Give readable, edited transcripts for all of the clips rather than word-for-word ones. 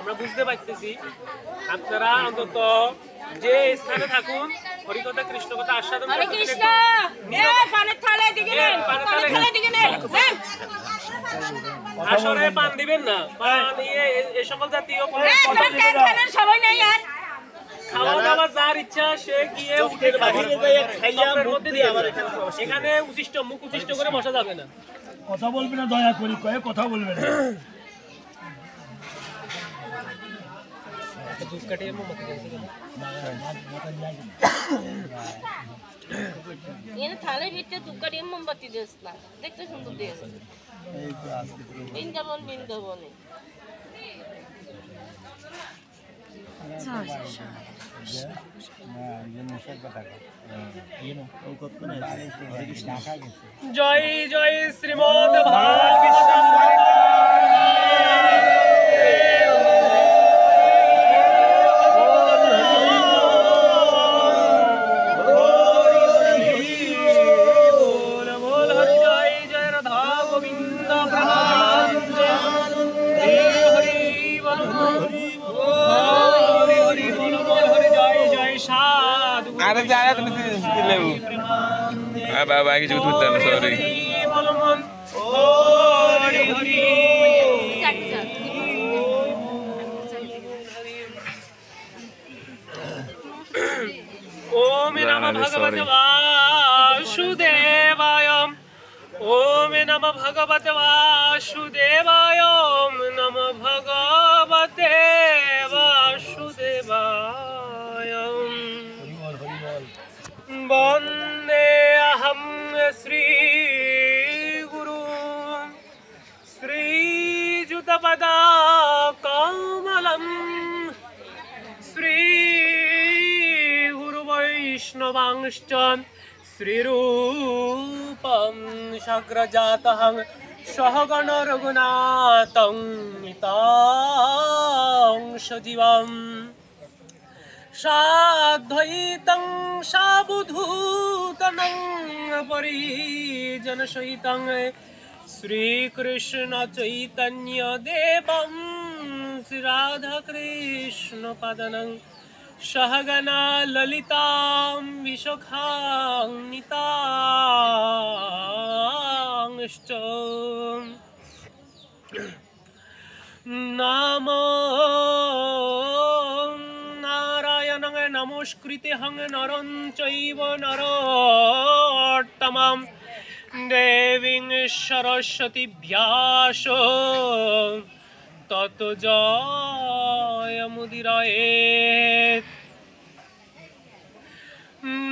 আমরা বুঝতে পারতেছি আপনারা অন্তত যে স্থানে থাকুন হরিকথা কৃষ্ণ কথা আস্বাদন আসরে পান দিবেন না, পান এই সকল জাতীয় খাওয়া দাওয়া যার ইচ্ছা সে গিয়ে উঠে এখানে উচিষ্ট মুখ উচিষ্ট করে বসা যাবে না। কথা বলবি না দয়া করি, কয়ে কথা বলবে না। থালের ভিতরে ধূপকাঠি মোমবাতি দিস না, দেখতে সুন্দর দিয়েছে। বৃন্দাবন বৃন্দাবনে জয় জয় শ্রীমদ ভাগবত अरे जाया तुम ले वो अब आगे जो तुझे ना सॉरी ओम नमः भगवते वासुदेवाय ओम नमः भगवते वासुदेवाय ओम नमः भगवते वासुदेवाय वंदे अहं श्री गुरु श्रीयुतपदा कमलं श्री गुरुवैष्णवांश्च श्रीरूपं शग्रजातहं सहगण रघुनाथं नितां सजीवम् साद्वैतं सावधूतं परिजनसहितं श्रीकृष्ण चैतन्य देवं श्रीराधाकृष्णपादनं सहगना ललितां विशाखान्वितांश्च नमो नमस्कृते हं नरं चैव नरोत्तमं देवीं सरस्वती व्यासो ततो जयमुदीरयेत्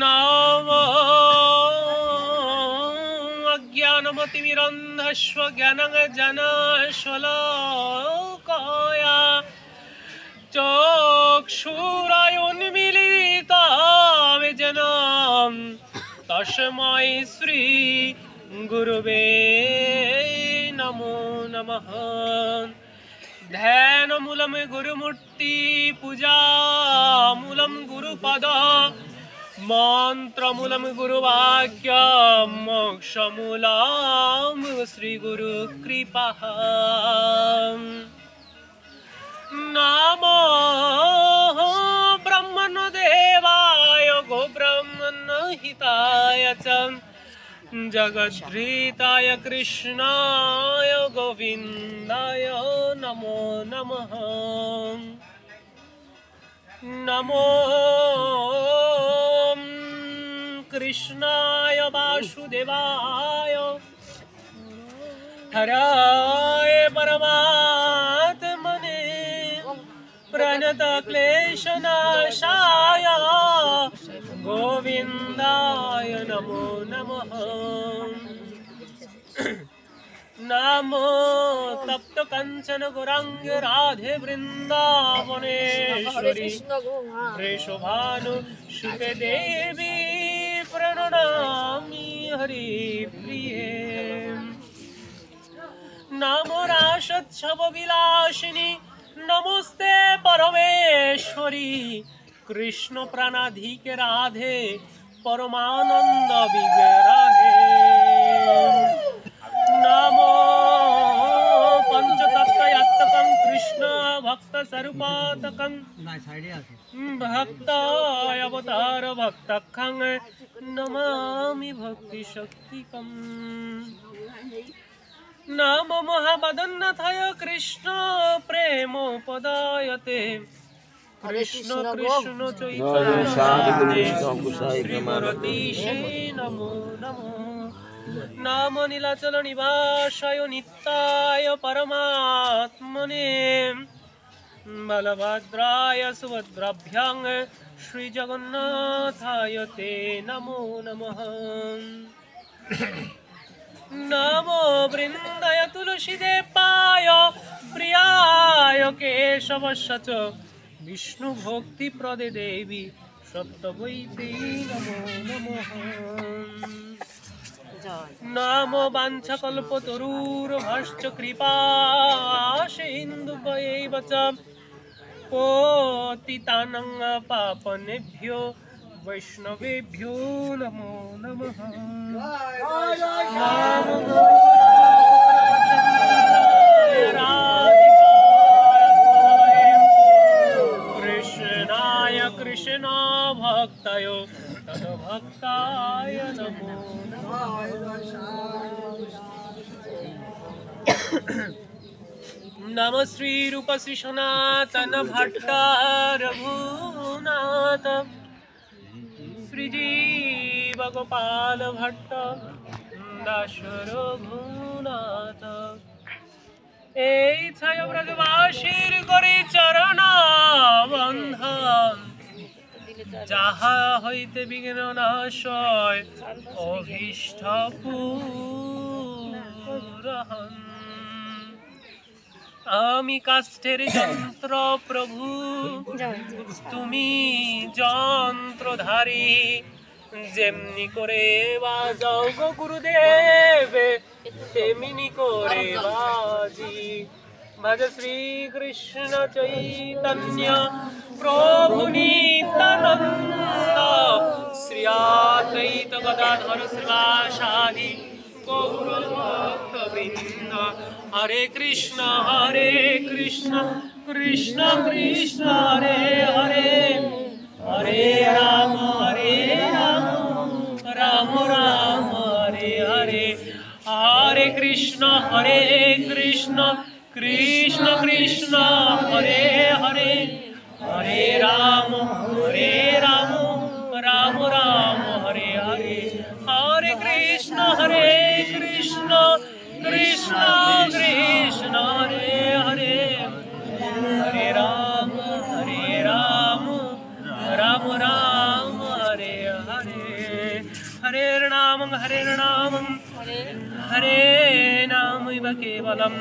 नमो अज्ञानमतिमिरन्धस्व ज्ञानं जनशलाकय चक्षुरायोन्मीलितं तस्मै श्री गुरुवे नमो नमः ध्यानमूलं गुरुमूर्ति पूजामूलं गुरुपद मंत्रमूलं गुरुवाक्य मोक्षमूलं श्रीगुरुकृपा नमो ब्रह्मणदेवाय गो ब्रह्मणहिताय च जगद्धिताय कृष्णाय गोविन्दाय नमो नमः नमो कृष्णाय वासुदेवाय हराय परमात्मने प्रणतक्लेशनाशाय गोविन्दाय नमो नमः नमो तप्त कंचन गौरांग राधे वृंदावनेश्वरी वृषभानु सुते देवी प्रणनामि हरिप्रिये नमो राशच्छव विलासिनी नमस्ते परमेश्वरी कृष्ण प्राणाधिके राधे परमानंद विग्रहे नमो पंचतत्वयात्मकं কৃষ্ণ ভক্ত স্বরূপতকং ভক্তায় অবতার ভক্তক্ষং নমামি ভক্তি শক্তিকম নাম মহাবদন্নাথায় কৃষ্ণ প্রেম পদায়তে কৃষ্ণ কৃষ্ণ চৈতন্যে নমো নমো নাম নীলাচল নিবাসায় নিত্যায় পরমাত্মনে বলভদ্রায় সুভদ্রাভ্যাং শ্রী জগন্নাথায় তে নমো নমঃ নমো বৃন্দায় তুলসীদেবায় প্রিয়ায় কেশবস্য চ বিষ্ণু ভক্তি প্রদে দেবী সত্যবৈতে নমো নমঃ নামো বাঞ্ছকল্পতরুর্ভশ্চ কৃপা সিন্ধুভ্যৈব চ পতিতানাং পাপনেভ্যো वैष्णवेभ्यो नमो नमः कृष्णाय कृष्ण भक्तयो तद्भक्ताय नमो नमः श्री रूप श्री सनातन भट्ट रघुनाथ श्रीजीव गोपाल भट्ट दास रघुनाथ এই ছায় ব্রজবাসীর করে চরণ বন্ধন যাহা হইতে বিঘ্ন নাশয় অভীষ্ট পূরণ আমি কাষ্ঠের যন্ত্র প্রভু তুমি যন্ত্রধারী যেমনি করে বাজাও গো গুরুদেব তেমনি করে বাজি ভজ শ্রী কৃষ্ণ চৈতন্য প্রভু নিত্যানন্দ শ্রী অদ্বৈত গদাধর শ্রীবাসাদি গৌর ভক্তবৃন্দ হরে কৃষ্ণ কৃষ্ণ কৃষ্ণ হরে হরে হরে রাম রাম রাম হরে হরে হরে কৃষ্ণ কৃষ্ণ কৃষ্ণ হরে হরে হরে রাম রাম রাম হরে হরে হরে কৃষ্ণ কৃষ্ণ কৃষ্ণ হরে হরে হরে রাম রাম রাম হরে হরে হরে নাম হরে নাম কেवलम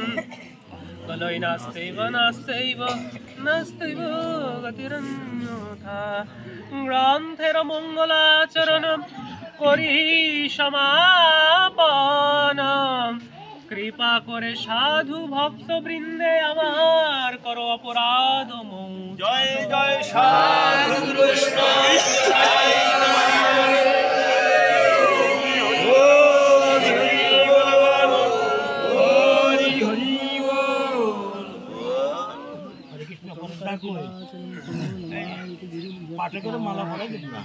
বলই নাস্তেইব গতিরন্যথা গ্রন্থের মঙ্গলাচরণ করি সমাপন কৃপা করে সাধু ভক্ত বৃন্দে আমার করো অপরাধ জয় জয় সাধু কৃষ্ণ পাঠকের মালা পড়ে দিন না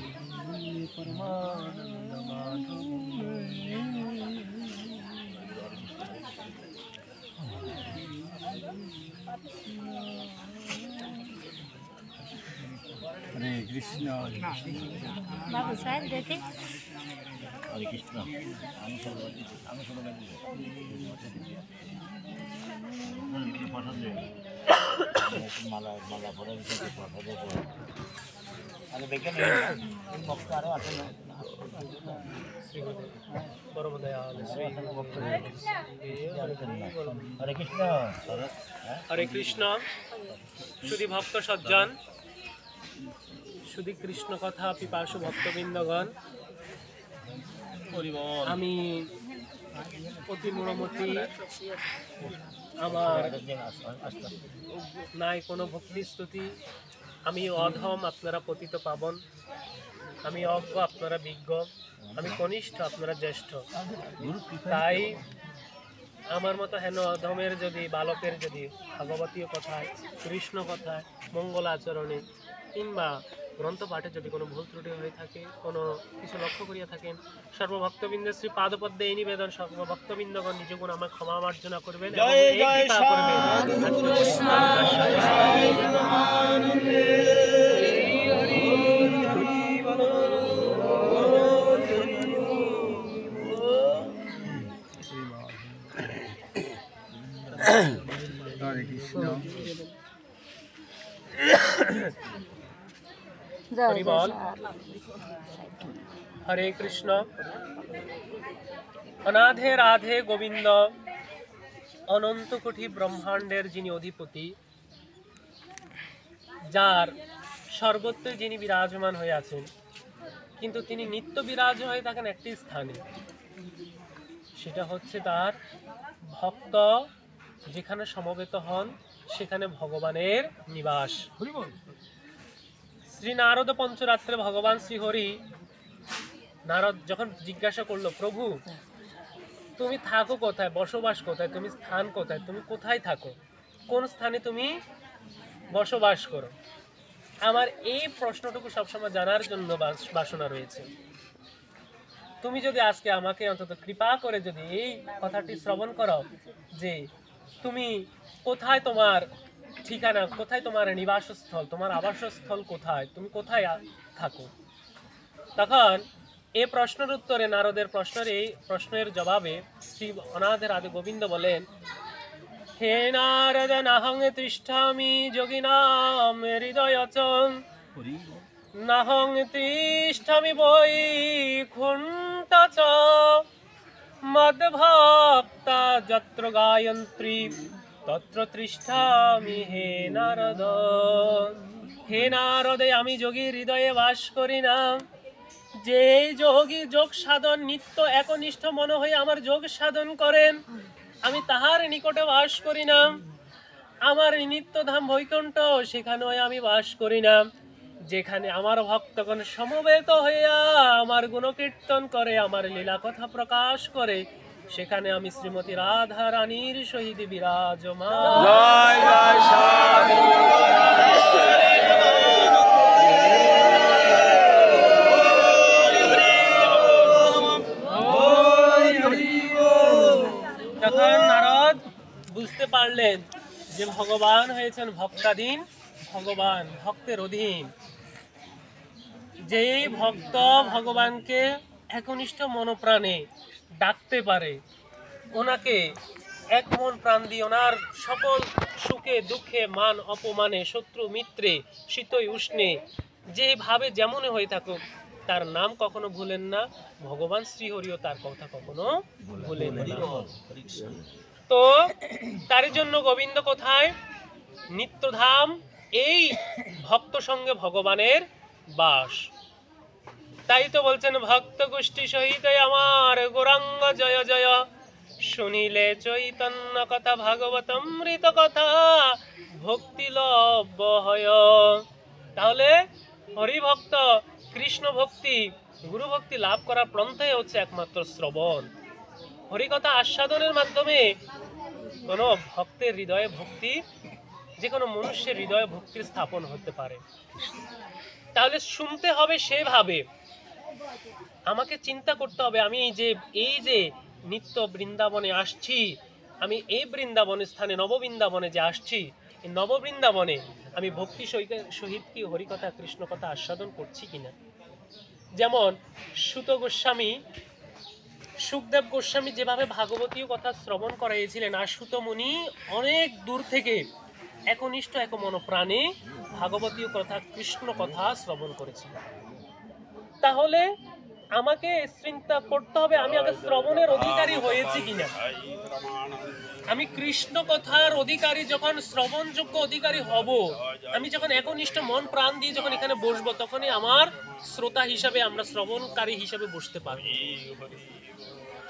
হরে কৃষ্ণ বাবু স্যার দেখে হরে কৃষ্ণ আমি মালা পড়ে আগে দেখেন ভক্ত আরো আছে না হরে কৃষ্ণ হরে কৃষ্ণ শুধু ভক্ত সজ্জন শুধু কৃষ্ণ কথা পিপাসু ভক্তবৃন্দগণ আমি অতি মোড়মতি আমার নাই কোনো ভক্তি স্তুতি আমি অধম আপনারা পতিত পাবন আমি অজ্ঞ আপনারা বিজ্ঞ আমি কনিষ্ঠ আপনারা জ্যেষ্ঠ তাই আমার মতো হেন অধমের যদি বালকের যদি ভাগবতীয় কথায়, কৃষ্ণ কথায়, মঙ্গল আচরণে কিংবা গ্রন্থ পাঠে যদি কোনো ভুল ত্রুটি হয়ে থাকে, কোনো কিছু লক্ষ্য করিয়া থাকেন, সর্বভক্তবৃন্দের শ্রী পাদপদ্মে এই নিবেদন, সর্বভক্তবৃন্দগণ নিজ গুণ আমার ক্ষমা মার্জনা করবেন এবং এই কৃপা করবেন। হরে কৃষ্ণ। হরি বল। হরে কৃষ্ণ। অনাধে রাধে গোবিন্দ, অনন্ত কোটি ব্রহ্মাণ্ডের যিনি অধিপতি, যার সর্বত্র যিনি বিরাজমান হয়ে আছেন, কিন্তু তিনি নিত্য বিরাজ হয়ে থাকেন একটি স্থানে, সেটা হচ্ছে তার ভক্ত যেখানে সমবেত হন সেখানে ভগবানের নিবাস। শ্রী নারদ পঞ্চরাত্রে ভগবান শ্রীহরি, নারদ যখন জিজ্ঞাসা করলো, প্রভু তুমি থাকো কোথায়, বসবাস কোথায়, তুমি স্থান কোথায়, তুমি কোথায় থাকো, কোন স্থানে তুমি বসবাস করো, আমার এই প্রশ্নটুকু সবসময় জানার জন্য বাসনা রয়েছে। তুমি যদি আজকে আমাকে অন্তত কৃপা করে যদি এই কথাটি শ্রবণ করো যে তুমি কোথায়, তোমার ঠিকানা কোথায়, তোমার নিবাসস্থল, তোমার আবাসস্থল কোথায়, তুমি কোথায় থাকো, তখন এই প্রশ্নের উত্তরে, নারদের প্রশ্নের জবাবে শ্রী অনাথের আদি গোবিন্দ বলেন, হে নারদ নাহং তিষ্ঠামি যোগিনাম হৃদয়চং, নাহং তিষ্ঠামি বৈকুণ্ঠচ, মদ্ভক্তা যত্র গায়ন্ত্রী তত্র তিষ্ঠামি হে নারদ। হে নারদে, আমি যোগী হৃদয়ে বাস করি না। যে যোগী যোগ সাধন নিত্য একনিষ্ঠ মনে হয়ে আমার যোগ সাধন করেন, আমি তাহার নিকটে বাস করি না। আমার নিত্য ধাম বৈকুণ্ঠ, সেখানেও আমি বাস করি না। যেখানে আমার ভক্তগণ সমবেত হইয়া আমার গুণকীর্তন করে, আমার লীলা কথা প্রকাশ করে, সেখানে আমি শ্রীমতী রাধা রানীর সহিত বিরাজমান। জয় জয় স্বামী। তখন নারদ বুঝতে পারলেন যে ভগবান হয়েছেন ভক্তাধীন ভগবান, ভক্তের অধীন। যেই ভক্ত ভগবানকে একনিষ্ঠ মনোপ্রাণে ডাকতে পারে, ওনাকে এক মন প্রাণ দিয়ে ওনার সকল সুখে দুঃখে, মান অপমানে, শত্রু মিত্রে, শীতই উষ্ণে, যেভাবে যেমন হয়ে থাকুক, তার নাম কখনো ভুলেন না। ভগবান শ্রীহরিও তার কথা কখনো ভুলেন না। তো তার জন্য গোবিন্দ কোথায়? নিত্যধাম, এই ভক্ত সঙ্গে ভগবানের বাস। তাই তো বলছেন, ভক্ত গোষ্ঠী সহিত আমার গৌরাঙ্গ জয় জয়, শুনিলে চৈতন্য কথা ভাগবতমৃত কথা, ভক্তি লভ্য হয়। তাহলে হরিভক্ত, কৃষ্ণ ভক্তি, গুরু ভক্তি লাভ করার পন্থাই হচ্ছে একমাত্র শ্রবণ। হরিকথা আস্বাদনের মাধ্যমে কোনো ভক্তের হৃদয়ে ভক্তি, যে কোনো মনুষ্যের হৃদয়ে ভক্তির স্থাপন হতে পারে। তাহলে শুনতে হবে সেভাবে, আমাকে চিন্তা করতে হবে, আমি এই যে নিত্য বৃন্দাবনে আসছি, আমি এই বৃন্দাবন স্থানে নববৃন্দাবনে যে আসছি, এই নববৃন্দাবনে আমি ভক্তি সহিত কি হরিকথা কৃষ্ণ কথা আস্বাদন করছি কিনা। যেমন সুত গোস্বামী, সুখদেব গোস্বামী যেভাবে ভাগবতীয় কথা শ্রবণ করাইছিলেন, আর সুত মুনি অনেক দূর থেকে একনিষ্ঠ এক মনোপ্রাণে ভাগবতীয় কথা কৃষ্ণ কথা শ্রবণ করেছিলেন। তাহলে আমাকে চিন্তা করতে হবে, আমি আগে শ্রবণের অধিকারী হয়েছি কিনা। আমি কৃষ্ণ কথার অধিকারী যখন, শ্রবণযোগ্য অধিকারী হব, আমি যখন একনিষ্ঠ মন প্রাণ দিয়ে যখন এখানে বসবো, তখনই আমার শ্রোতা হিসাবে, আমরা শ্রবণকারী হিসাবে বসতে পারবো।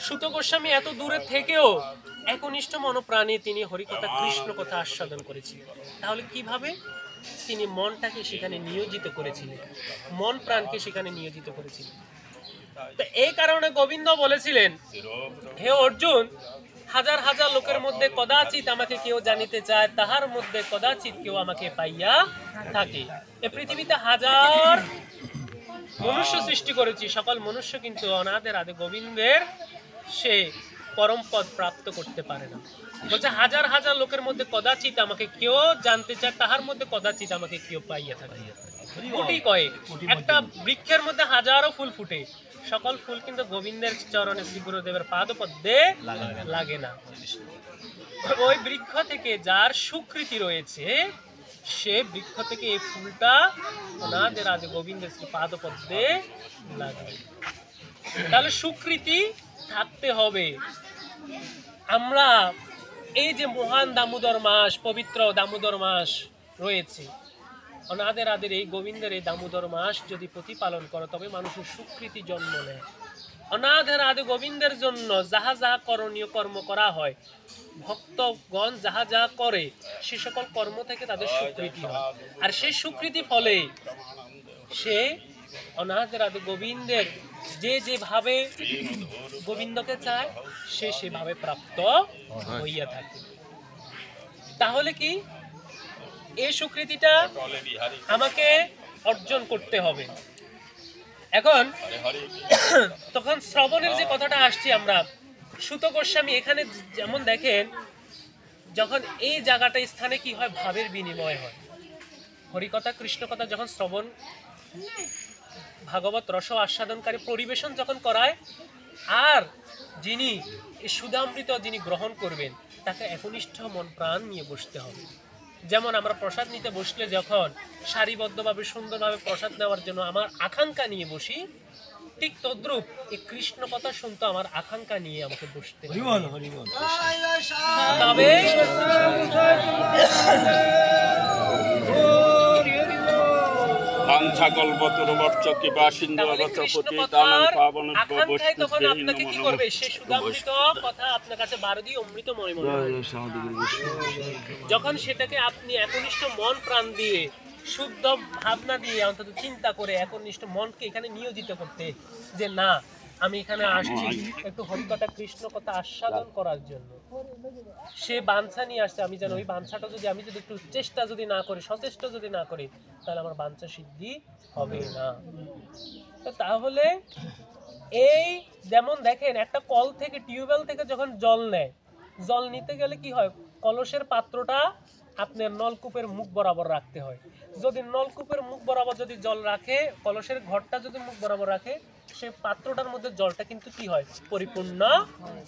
সুত গোস্বামী এত দূরে থেকেও একনিষ্ঠ মনোপ্রাণে তিনি হরিকথা কৃষ্ণ কথা আস্বাদন করেছিলেন। তাহলে কিভাবে? তিনি মনটাকে সেখানে নিয়োজিত করেছিলেন, মন প্রাণকে সেখানে নিয়োজিত করেছিলেন। তো এই কারণে গোবিন্দ বলেছিলেন, হে অর্জুন, হাজার হাজার লোকের মধ্যে কদাচিৎ আমাকে কেউ জানিতে চায়, তাহার মধ্যে কদাচিৎ কেউ আমাকে পাইয়া থাকে। এ পৃথিবীতে হাজার মনুষ্য সৃষ্টি করেছি, সকল মনুষ্য কিন্তু অনাদের আদি গোবিন্দের সে পরম পদ প্রাপ্ত করতে পারে না। বলছে হাজার হাজার লোকের মধ্যে কদাচিৎ আমাকে কেউ জানতে চায়, তাহার মধ্যে কদাচিৎ আমাকে কেউ পাইয়া থাকে। কোটি কয়েক, একটা বৃক্ষের মধ্যে হাজারো ফুল ফুটে, সকল ফুল কিন্তু গোবিন্দের চরণে শ্রী গুরুদেবের পাদপদ্মে লাগে না। ওই বৃক্ষ থেকে যার সুকৃতি রয়েছে, সে বৃক্ষ থেকে এই ফুলটা ওনাদের আদি গোবিন্দের শ্রী পাদপদ্মে লাগে। তাহলে সুকৃতি থাকতে হবে। আমরা এই যে মহান দামোদর মাস, পবিত্র দামোদর মাস রয়েছে, অনাদের আদের এই গোবিন্দের এই দামোদর মাস যদি প্রতিপালন করে, তবে মানুষের সুকৃতি জন্ম নেয়। অনাদের আদি গোবিন্দের জন্য যাহা যাহা করণীয় কর্ম করা হয়, ভক্তগণ যাহা যাহা করে, সে সকল কর্ম থেকে তাদের সুকৃতি হয়। আর সেই সুকৃতি ফলে সে অনাদের আদি গোবিন্দের যে যেভাবে গোবিন্দকে চায়, সে সেভাবে প্রাপ্ত হইয়া থাকে। তাহলে কি এই স্বীকৃতিটা আমাকে অর্জন করতে হবে। এখন তখন শ্রবণের যে কথাটা আসছি আমরা, সুত গোস্বামী এখানে যেমন দেখেন, যখন এই জায়গাটা স্থানে কি হয়, ভাবের বিনিময় হয়। হরিকথা কৃষ্ণ কথা যখন শ্রবণ, ভাগবত রস আস্বাদনকারী পরিবেশন যখন করায়, আর যিনি এই সুধামৃত যিনি গ্রহণ করবেন, তাকে একনিষ্ঠ মন প্রাণ নিয়ে বসতে হবে। যেমন আমরা প্রসাদ নিতে বসলে যখন সারিবদ্ধভাবে সুন্দরভাবে প্রসাদ নেওয়ার জন্য আমার আকাঙ্ক্ষা নিয়ে বসি, ঠিক তদ্রূপ এই কৃষ্ণ কথা শুনতে আমার আকাঙ্ক্ষা নিয়ে আমাকে বসতে হবে। তবে আপনাকে কি করবে, সে সুধামৃত কথা আপনার কাছে বারদি অমৃতময় মনে হবে। যখন সেটাকে আপনি একনিষ্ঠ মন প্রাণ দিয়ে, শুদ্ধ ভাবনা দিয়ে, অন্তত চিন্তা করে একনিষ্ঠ মনকে এখানে নিয়োজিত করতে, যে না আমি এখানে আসছি একটু হরিকথা কৃষ্ণ কথা আস্বাদন করার জন্য, সে বাঞ্ছা নিয়ে আসছে, আমি যেন ওই বাঞ্ছাটা যদি আমি যদি একটু চেষ্টা যদি না করি, সচেষ্ট যদি না করি, তাহলে আমার বাঞ্ছা সিদ্ধি হবে না। তাহলে এই যেমন দেখেন, একটা কল থেকে, টিউবওয়েল থেকে যখন জল নেয়, জল নিতে গেলে কি হয়, কলসের পাত্রটা আপনার নলকূপের মুখ বরাবর রাখতে হয়। যদি নলকূপের মুখ বরাবর যদি জল রাখে, কলসের ঘরটা যদি মুখ বরাবর রাখে, সে পাত্রটার মধ্যে জলটা কিন্তু কি হয়, পরিপূর্ণ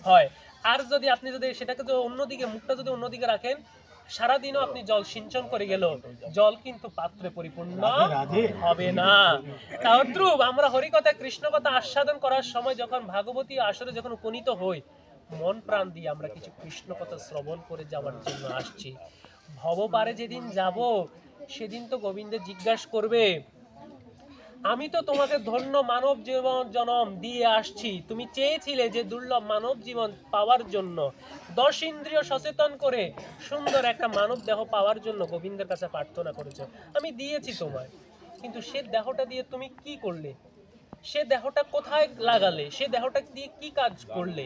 হয়। আর যদি আপনি যদি সেটাকে অন্যদিকে, মুখটা যদি অন্যদিকে রাখেন, সারাদিনও আপনি জল সিঞ্চন করে গেল, জল কিন্তু পাত্রে পরিপূর্ণ হবে না। তদ্রূপ আমরা হরিকথা কৃষ্ণ কথা আস্বাদন করার সময় যখন ভাগবতী আসরে যখন উপনীত হই, মন প্রাণ দিয়ে আমরা কিছু কৃষ্ণ কথা শ্রবণ করে যাওয়ার জন্য আসছি। ভবপারে যেদিন যাব, সেদিন তো গোবিন্দ জিজ্ঞাসা করবে, আমি তো তোমাকে ধন্য মানব জীবন জন্ম দিয়ে আসছি, তুমি চেয়েছিলে যে দুর্লভ মানব জীবন পাওয়ার জন্য, 10 ইন্দ্রিয় সচেতন করে সুন্দর একটা মানব দেহ পাওয়ার জন্য গোবিন্দের কাছে প্রার্থনা করেছো, আমি দিয়েছি তোমায়, কিন্তু সে দেহটা দিয়ে তুমি কি করলে, সে দেহটা কোথায় লাগালে, সে দেহটা দিয়ে কি কাজ করলে?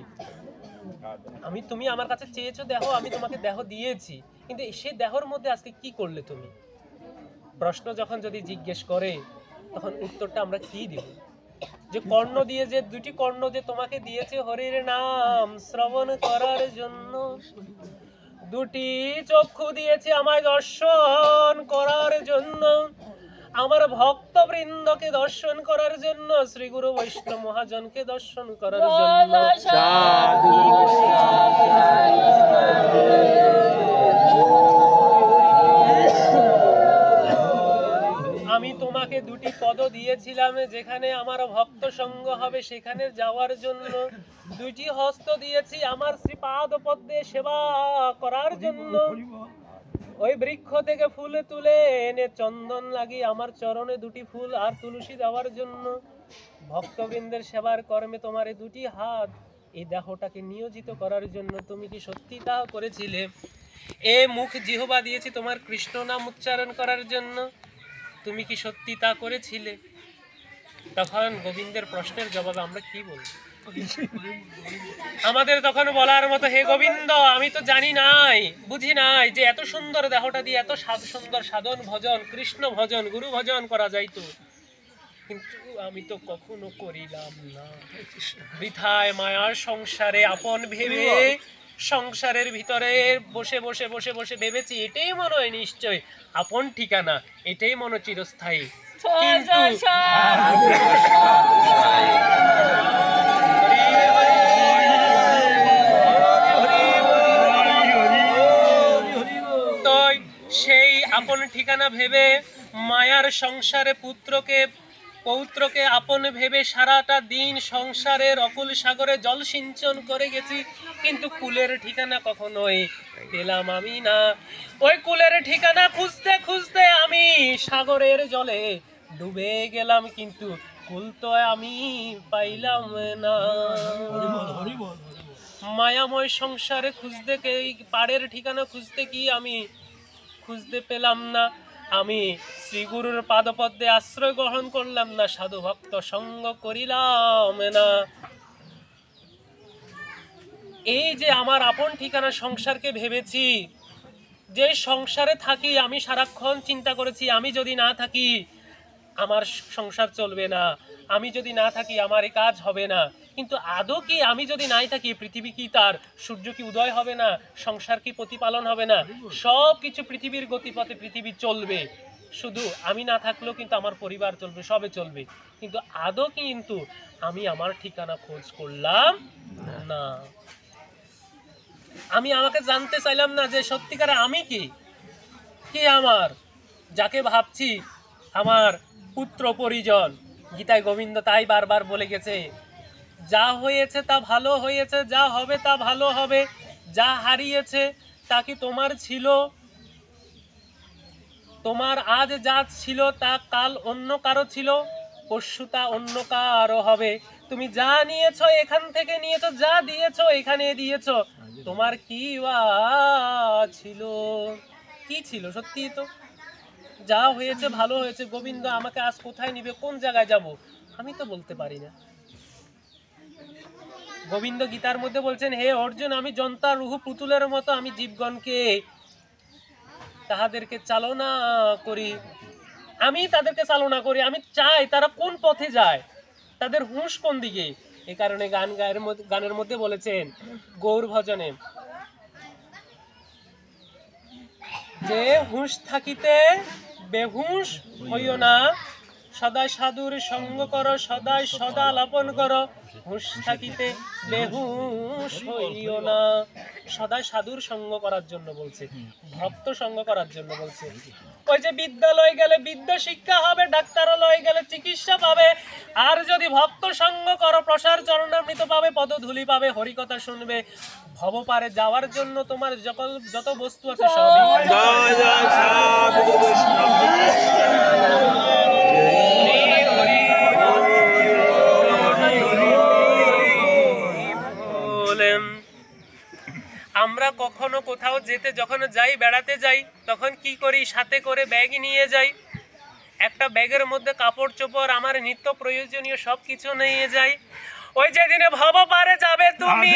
তুমি আমার কাছে চেয়েছো দেহ, আমি তোমাকে দেহ দিয়েছি, কিন্তু সে দেহর মধ্যে আজকে কি করলে তুমি? প্রশ্ন যখন যদি জিজ্ঞেস করে, তখন উত্তরটা আমরা কি দিব? যে কর্ণ দিয়ে, যে 2টি কর্ণ যে তোমাকে দিয়েছে হরির নাম শ্রবণ করার জন্য, 2টি চক্ষু দিয়েছে আমায় দর্শন করার জন্য, আমার ভক্তবৃন্দকে দর্শন করার জন্য, শ্রী গুরু বৈষ্ণব মহাজনকে দর্শন করার জন্য। আমি তোমাকে 2টি পদ দিয়েছিলাম, যেখানে আমার ভক্ত সঙ্গ হবে সেখানে যাওয়ার জন্য। 2টি হস্ত দিয়েছি আমার শ্রীপাদ পদ্মে সেবা করার জন্য। ওই বৃক্ষ থেকে ফুল তুলে এনে চন্দন লাগিয়ে আমার চরণে 2টি ফুল আর তুলসী দেওয়ার জন্য। ভক্তবৃন্দের সেবার কর্মে তোমার এই 2টি হাত, এই দেহটাকে নিয়োজিত করার জন্য। তুমি কি সত্যি তা করেছিলে? এ মুখ জিহ্বা দিয়েছি তোমার কৃষ্ণ নাম উচ্চারণ করার জন্য। তুমি কি সত্যি তা করেছিলে? তখন গোবিন্দের প্রশ্নের জবাবে আমরা কি বলবো? আমাদের তখন বলার মতো, হে গোবিন্দ, আমি তো জানি নাই, বুঝি নাই যে এত সুন্দর দেহটা দিয়ে এত সুন্দর সাধন ভজন, কৃষ্ণ ভজন, গুরু ভজন করা যাইতো, কিন্তু আমি তো কখনো করিলাম না। বৃথায় মায়ার সংসারে আপন ভেবে সংসারের ভিতরে বসে বসে বসে বসে ভেবেছি এটাই মনে হয় নিশ্চয় আপন ঠিকানা, এটাই মনে চিরস্থায়ী। কিন্তু তো সেই আপন ঠিকানা ভেবে মায়ার সংসারে পৌত্রকে আপন ভেবে সারাটা দিন সংসারের অকুল সাগরে জল সিঞ্চন করে গেছি, কিন্তু কুলের ঠিকানা কখনোই পেলাম আমি না। ওই কুলের ঠিকানা খুঁজতে খুঁজতে আমি সাগরের জলে ডুবে গেলাম, কিন্তু কুল তো আমি পাইলাম না। মায়াময় সংসারে খুঁজতে পাড়ের ঠিকানা খুঁজতে কি আমি খুঁজতে পেলাম না। আমি শ্রীগুরুর পাদপদ্মে আশ্রয় গ্রহণ করলাম না, সাধু ভক্ত সঙ্গ করিলাম না। এই যে আমার আপন ঠিকানা সংসারকে ভেবেছি, যে সংসারে থাকি আমি সারাক্ষণ চিন্তা করেছি আমি যদি না থাকি আমার সংসার চলবে না, আমি যদি না থাকি আমার এই কাজ হবে না। কিন্তু আদৌ কি আমি যদি নাই থাকি পৃথিবী কি তার সূর্য কি উদয় হবে না, সংসার কি প্রতিপালন হবে না? সব কিছু পৃথিবীর গতিপথে পৃথিবী চলবে, শুধু আমি না থাকলেও কিন্তু আমার পরিবার চলবে, সবে চলবে। কিন্তু আদৌ কিন্তু আমি আমার ঠিকানা খোঁজ করলাম না। আমি আমাকে জানতে চাইলাম না যে সত্যিকারে আমি কি আমার যাকে ভাবছি আমার পুত্র পরিজন। গীতায় গোবিন্দ তাই বারবার বলে গেছে, যা হয়েছে তা ভালো হয়েছে, যা হবে তা ভালো হবে, যা হারিয়েছে তা কি তোমার ছিল? তোমার আজ যা ছিল তা কাল অন্য কারো ছিল, পরশু তা অন্য কারো হবে। তুমি যা নিয়েছো এখান থেকে নিয়েছো, যা দিয়েছো এখানে দিয়েছো, তোমার কি ছিল? কি ছিল? সত্যি তো যা হয়েছে ভালো হয়েছে। গোবিন্দ আমাকে আজ কোথায় নিবে, কোন জায়গায় যাব আমি তো বলতে পারি না। গোবিন্দ গীতার মধ্যে বলছেন, হে অর্জুন, আমি যন্ত্র রুহু পুতুলের মতো আমি জীবগণকে তাহাদেরকে চালনা করি, আমি তাদেরকে চালনা করি। আমি চাই তারা কোন পথে যায়, তাদের হুঁশ কোন দিকে। এই কারণে গানের মধ্যে বলেছেন গৌর ভজনে যে হুঁশ থাকিতে বেহুঁশ হইও না, সদাই সাধুর সঙ্গ করো, সদাই সদা লাপন করো, হুঁশ থাকিতে বেহুঁশ হইও না। সদাই সাধুর সঙ্গ করার জন্য বলছে, ভক্ত সঙ্গ করার জন্য বলছে। ওই যে বিদ্যালয় গেলে বিদ্যা শিক্ষা হবে, ডাক্তারালয় গেলে চিকিৎসা পাবে, আর যদি ভক্ত সঙ্গ করো প্রসার চরণামৃত পাবে, পদধূলি পাবে, হরিকথা শুনবে। ভবপারে যাওয়ার জন্য তোমার যত বস্তু আছে সবই আমরা কখনো কোথাও যখন যাই, বেড়াতে যাই, তখন কি করি, সাথে করে ব্যাগ নিয়ে যাই। একটা ব্যাগের মধ্যে কাপড় চোপড় আমার নিত্য প্রয়োজনীয় সবকিছু নিয়ে যাই। ওই যেদিনে ভবপারে যাবে তুমি,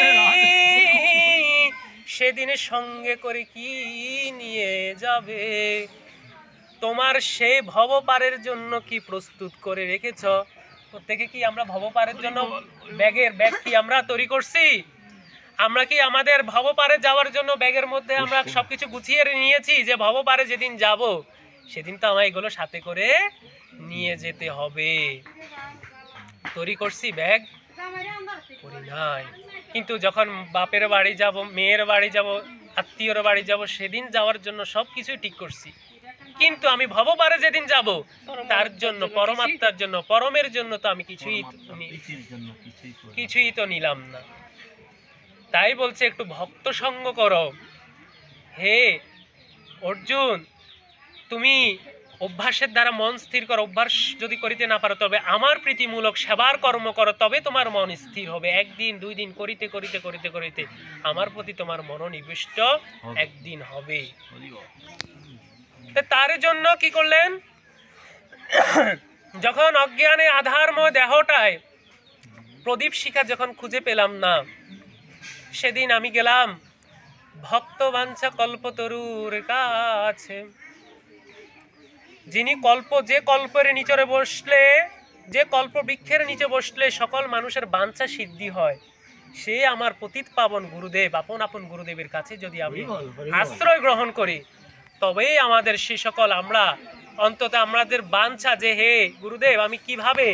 সেদিনে সঙ্গে করে কি নিয়ে যাবে? তোমার সেই ভবপারের জন্য কি প্রস্তুত করে রেখেছ? প্রত্যেকে কি আমরা ভবপারের জন্য ব্যাগ কি আমরা তৈরি করছি? আমরা কি আমাদের ভবপারে যাওয়ার জন্য ব্যাগের মধ্যে আমরা সবকিছু গুছিয়ে নিয়েছি যে ভবপারে যেদিন যাব সেদিন তো আমার এগুলো সাথে করে নিয়ে যেতে হবে? তৈরি করছি ব্যাগ? করি নাই। কিন্তু যখন বাপের বাড়ি যাব, মেয়ের বাড়ি যাব, আত্মীয়র বাড়ি যাব, সেদিন যাওয়ার জন্য সবকিছুই ঠিক করছি। কিন্তু আমি ভবপারে যেদিন যাব তার জন্য, পরমাত্মার জন্য, পরমের জন্য তো আমি কিছুই তো নিলাম না। তাই বলছে একটু ভক্ত সঙ্গ করো। হে অর্জুন, তুমি অভ্যাসের দ্বারা মন স্থির করো। অভ্যাস যদি করিতে না পারো তবে আমার প্রীতিমূলক সেবার কর্ম করো, তবে তোমার মন স্থির হবে। একদিন দুই দিন করিতে করিতে করিতে করিতে আমার প্রতি তোমার মনোনিবিষ্ট একদিন হবে। তার জন্য কি করলেন, যখন অজ্ঞানে আধারময় দেহটায় প্রদীপ শিখা যখন খুঁজে পেলাম না, সেদিন আমি গেলাম ভক্তবাঞ্ছা কল্পতরুর কাছে। যিনি যে কল্পের নিচরে বসলে, যে কল্প বৃক্ষের নিচে বসলে সকল মানুষের বাঞ্ছা সিদ্ধি হয়, সে আমার পতিত পাবন গুরুদেব, আপন গুরুদেবের কাছে যদি আমি আশ্রয় গ্রহণ করি, তবেই আমাদের সে সকল আমরা অন্তত আমাদের বাঞ্ছা যে হে গুরুদেব আমি কিভাবে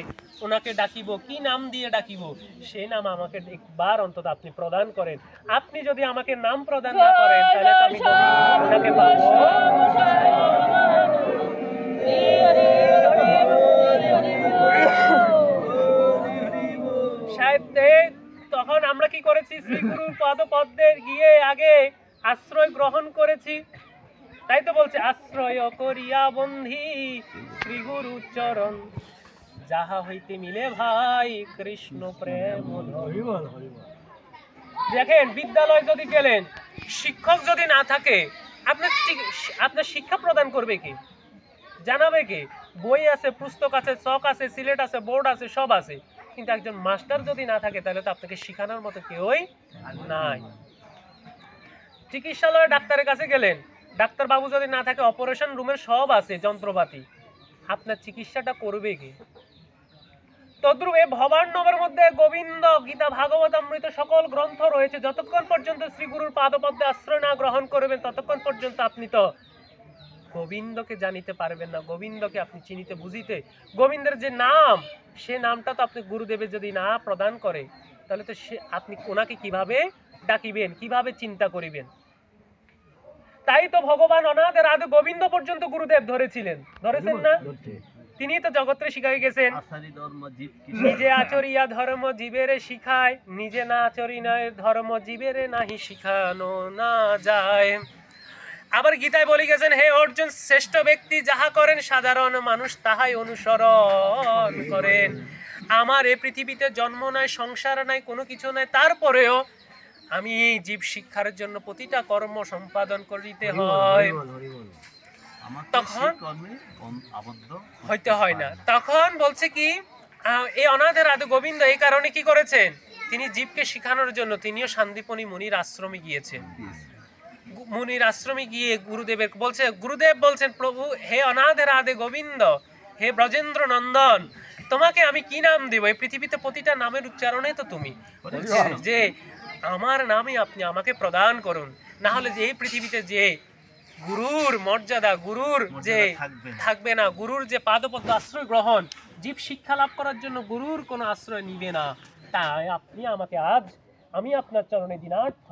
ওনাকে ডাকিব, কি নাম দিয়ে ডাকিব, সেই নাম আমাকে একবার অন্তত আপনি প্রদান করেন। আপনি যদি আমাকে নাম প্রদান না করেন তাহলে তো আমি ওনাকে পাবো। তখন আমরা কি করেছি? শ্রী গুরুর পদপদ্মে গিয়ে আগে আশ্রয় গ্রহণ করেছি। তাই তো বলছে আশ্রয় করিয়া বন্ধি শ্রী গুরু চরণ, যাহা হইতে মিলে ভাই কৃষ্ণ প্রেম। দেখেন বিদ্যালয় যদি গেলেন, শিক্ষক যদি না থাকে আপনার শিক্ষা প্রদান করবে কে, জানাবে কে? বই আছে, পুস্তক আছে, চক আছে, সিলেট আছে, বোর্ড আছে, সব আছে, কিন্তু একজন মাস্টার যদি না থাকে তাহলে তো আপনাকে শেখানোর মতো কেউই নাই। চিকিৎসালয়ে ডাক্তারের কাছে গেলেন, ডাক্তার বাবু যদি না থাকে, অপারেশন রুমের সব আছে যন্ত্রপাতি, আপনার চিকিৎসাটা করবে কে? তদ্রূপ এই ভবান্নবের মধ্যে গোবিন্দ, গীতা, ভাগবত, অমৃত সকল গ্রন্থ রয়েছে। যতক্ষণ পর্যন্ত শ্রী গুরুর পাদপদ্মে আশ্রয় না গ্রহণ করবেন ততক্ষণ পর্যন্ত আপনি তো গোবিন্দকে জানিতে পারবেন না, গোবিন্দকে আপনি চিনিতে বুঝিতে, গোবিন্দের যে নাম, সে নামটা তো আপনি গুরুদেবের যদি না প্রদান করে তাহলে তো আপনি ওনাকে কিভাবে ডাকিবেন, কিভাবে চিন্তা করিবেন? তাই তো ভগবান অনাদের আদি গোবিন্দ পর্যন্ত গুরুদেব ধরেছেন না? তিনি তো জগৎরে শিখাই গেছেন, নিজে আচরিয়া ধর্ম জীবেরে শিখায়, নিজে না আচরিনয় ধর্ম জীবেরে নাহি শিখানো না যায়। আবার গীতায় বলে গেছেন, হে অর্জুন, শ্রেষ্ঠ ব্যক্তি যাহা করেন সাধারণ মানুষ তাহাই অনুসরণ করেন। আমার এই পৃথিবীতে জন্ম নাই, সংসার নাই, কোনো কিছু নাই, তারপরেও আমি জীব শিক্ষার জন্য প্রতিটা কর্ম সম্পাদন করিতে হয়, তখন হইতে হয় না। তখন বলছে কি, এই অনাথের আদি গোবিন্দ এই কারণে কি করেছেন, তিনি জীবকে শিখানোর জন্য তিনিও শান্তিপনি মুনির আশ্রমে গিয়েছেন। মুনির আশ্রমে গিয়ে গুরুদেব বলছেন, প্রভু হে অনাথের আদি গোবিন্দ, হে ব্রজেন্দ্র নন্দন, তোমাকে আমি কি নাম দেব? এই পৃথিবীতে প্রতিটা নামের উচ্চারণে তো তুমি, যে আমার নামই আপনি আমাকে প্রদান করুন, না হলে যে এই পৃথিবীতে যে গুরুর মর্যাদা, গুরুর যে থাকবে না, গুরুর যে পাদপদ্ম আশ্রয় গ্রহণ, জীব শিক্ষা লাভ করার জন্য গুরুর কোনো আশ্রয় নিবে না। তাই আপনি আমাকে আজ, আমি আপনার চরণে দিনার্থ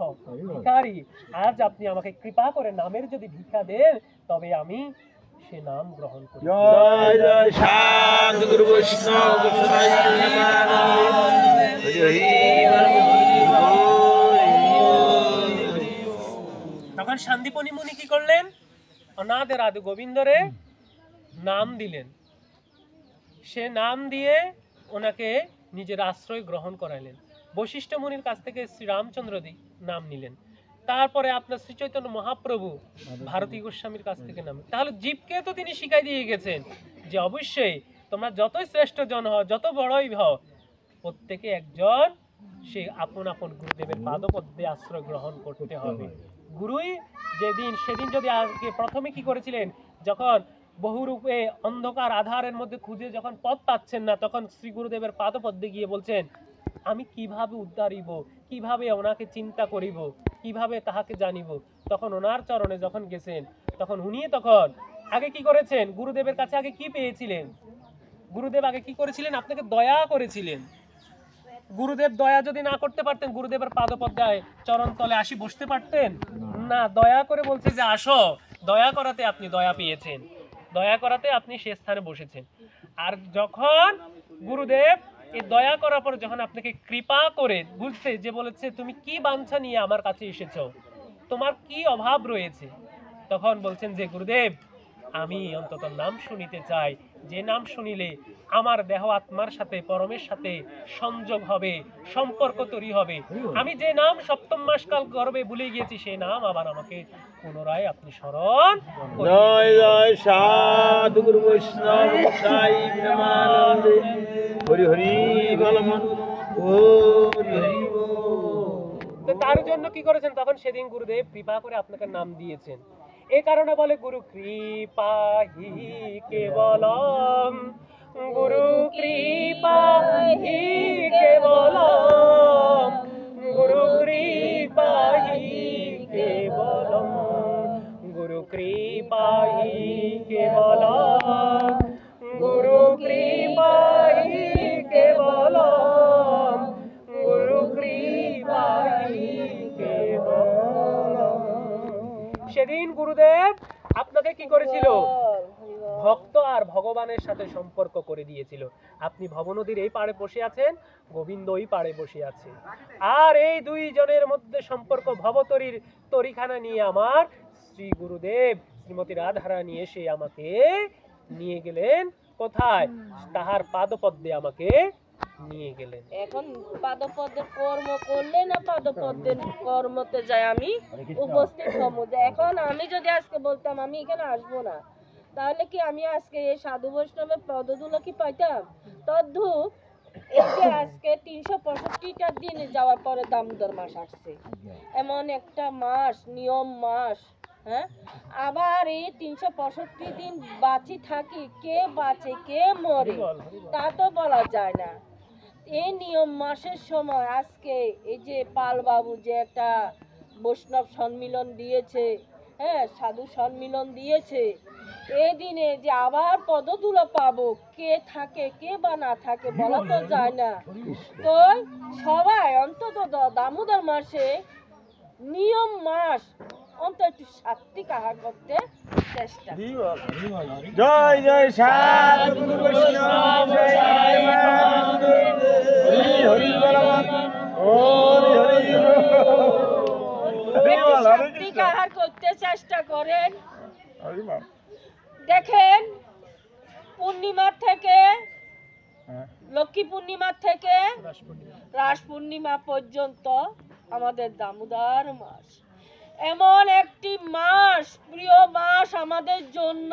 ভিখারি, আজ আপনি আমাকে কৃপা করে নামের যদি ভিক্ষা দেন তবে আমি সে নাম গ্রহণ করি। জয় জয় সাধু গুরু বৈষ্ণব। তখন শান্তিপনি মুনি কি করলেন? অনাদের আদি গোবিন্দরে নাম দিলেন, সে নাম দিয়ে ওনাকে নিজের আশ্রয় গ্রহণ করাইলেন। বশিষ্ঠ মুনির কাছ থেকে শ্রী রামচন্দ্র নাম নিলেন, তারপরে আপনার শ্রী চৈতন্য মহাপ্রভু ভারতী গোস্বামীর কাছ থেকে নাম। তাহলে জীবকে তো তিনি শিখাই দিয়ে গেছেন যে অবশ্যই তোমরা যতই শ্রেষ্ঠ জন হও, যত বড়ই হও, প্রত্যেকে একজন সে আপন গুরুদেবের পাদপদ্মে আশ্রয় গ্রহণ করতে হবে। গুরুই সেদিন যদি আজকে প্রথমে কি করেছিলেন, যখন বহুরূপে অন্ধকার আধারের মধ্যে খুঁজে যখন পথ পাচ্ছেন না, তখন শ্রী গুরুদেবের পাদপদ্মে গিয়ে বলছেন, আমি কিভাবে উদ্ধারিব, কিভাবে ওনাকে চিন্তা করিব, কিভাবে তাহাকে জানিব। তখন ওনার চরণে যখন গেছেন, তখন উনি তখন আগে কি করেছেন, গুরুদেবের কাছে আগে কি পেয়েছিলেন? গুরুদেব আগে কি করেছিলেন? আপনাকে দয়া করেছিলেন। গুরুদেব দয়া যদি না করতে পারতেন, গুরুদেবের পাদপদ্মে চরণ তলে আসি বসতে পারতেন না। দয়া করে বলছে যে আসো, দয়া করাতে আপনি দয়া পেয়েছেন, দয়া করাতে আপনি সে স্থানে বসেছেন। আর যখন গুরুদেব এই দয়া করার পর যখন আপনাকে কৃপা করে বুঝতে যে বলেছে তুমি কি বাঞ্ছা নিয়ে আমার কাছে এসেছো, তোমার কি অভাব রয়েছে, তখন বলছেন যে গুরুদেব আমি অন্তত নাম শুনিতে চাই, যে নাম শুনিলে আমার দেহ আত্মার সাথে, পরমের সাথে সংযোগ হবে, সম্পর্ক তৈরি হবে। আমি যে নাম সপ্তম মাস কাল গর্বে ভুলে গিয়েছি, সেই নাম আবার আমাকে পুনরায় আপনি স্মরণ। জয় জয় সাধু গুরু বৈষ্ণব। হরি হরি বল। তো তার জন্য কি করেছেন, তখন সেদিন গুরুদেব কৃপা করে আপনাকে নাম দিয়েছেন। এই কারণে বলে গুরু কৃপা হি কেবলম, গুরু কৃপা হি কেবলম, গুরু কৃপা হি কেবলম, গুরু কৃপা হি কেবলম, গুরু কৃপা হি কেবলম, গুরু কৃপা হি কেবলম। সেদিন গুরুদেব আপনাকে কি করেছিল, ভক্ত আর ভগবানের সাথে সম্পর্ক করে দিয়েছিল। আপনি ভবনদীর এই পাড়ে বসে আছেন, গোবিন্দ ওই পাড়ে বসে আছে, আর এই দুইজনের মধ্যে সম্পর্ক ভবতরীর তরিখানা নিয়ে আমার শ্রী গুরুদেব শ্রীমতী রাধারানী এসে আমাকে নিয়ে গেলেন কোথায়, তাহার পাদপদ্মে আমাকে নিয়ে গেলেন। এখন পাদপদ্মের কর্ম করলে না পাদপদ্মের কর্মতে যায় আমি উপস্থিত হবো। যে এখন আমি যদি আজকে বলতাম আমি এখানে আসবো না, তাহলে কি আমি আজকে এই সাধু বৈষ্ণবের পদধূলো কি পাইতাম? তদ্রূপ এই যে আজকে 365টা দিন যাওয়ার পরে দামোদর মাস আসছে, এমন একটা মাস, নিয়ম মাস। হ্যাঁ, আবার এই 365 দিন বাঁচি থাকি, কে বাঁচে কে মরে তা তো বলা যায় না। এই নিয়ম মাসের সময় আজকে এই যে পালবাবু যে একটা বৈষ্ণব সম্মিলন দিয়েছে, হ্যাঁ সাধু সম্মিলন দিয়েছে, এই দিনে যে আবার পদধূলো পাবো, কে থাকে কে বা না থাকে বলা তো যায় না। তো সবাই অন্তত দামোদর মাসে নিয়ম মাস অন্তত একটু সাত্বিক আহার করতে চেষ্টা। জয় জয় সাধু বৈষ্ণব, জয় হরি হরি বল, হরি হরি একটু সাত্বিক আহার করতে চেষ্টা করেন। দেখেন পূর্ণিমার থেকে, লক্ষ্মী পূর্ণিমার থেকে রাস পূর্ণিমা পর্যন্ত আমাদের দামোদর মাস এমন একটি মাস, প্রিয় মাস আমাদের জন্য।